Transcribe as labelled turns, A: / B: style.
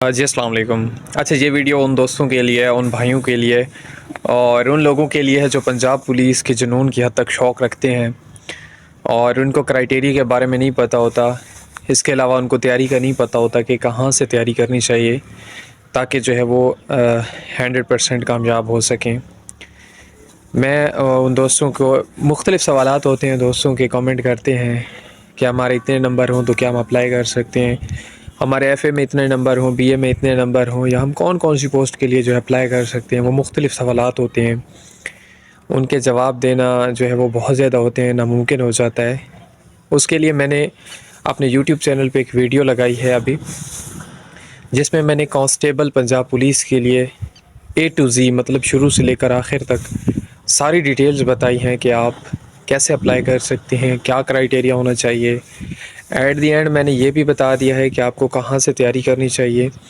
A: جی السلام علیکم۔ اچھا، یہ ویڈیو ان دوستوں کے لیے، ان بھائیوں کے لیے اور ان لوگوں کے لیے ہے جو پنجاب پولیس کے جنون کی حد تک شوق رکھتے ہیں اور ان کو کرائٹیریا کے بارے میں نہیں پتہ ہوتا۔ اس کے علاوہ ان کو تیاری کا نہیں پتہ ہوتا کہ کہاں سے تیاری کرنی چاہیے تاکہ جو ہے وہ 100% کامیاب ہو سکیں۔ میں ان دوستوں کو مختلف سوالات ہوتے ہیں، دوستوں کے کامنٹ کرتے ہیں کہ ہمارے اتنے نمبر ہوں تو کیا ہم اپلائی کر سکتے ہیں، ہمارے ایف اے میں اتنے نمبر ہوں، بی اے میں اتنے نمبر ہوں، یا ہم کون سی پوسٹ کے لیے جو ہے اپلائی کر سکتے ہیں۔ وہ مختلف سوالات ہوتے ہیں، ان کے جواب دینا جو ہے وہ بہت زیادہ ہوتے ہیں، ناممکن ہو جاتا ہے۔ اس کے لیے میں نے اپنے یوٹیوب چینل پہ ایک ویڈیو لگائی ہے ابھی، جس میں نے کانسٹیبل پنجاب پولیس کے لیے A to Z مطلب شروع سے لے کر آخر تک ساری ڈیٹیلز بتائی ہیں کہ آپ کیسے اپلائی کر سکتے ہیں، کیا کرائٹیریا ہونا چاہیے۔ ایٹ دی اینڈ میں نے یہ بھی بتا دیا ہے کہ آپ کو کہاں سے تیاری کرنی چاہیے۔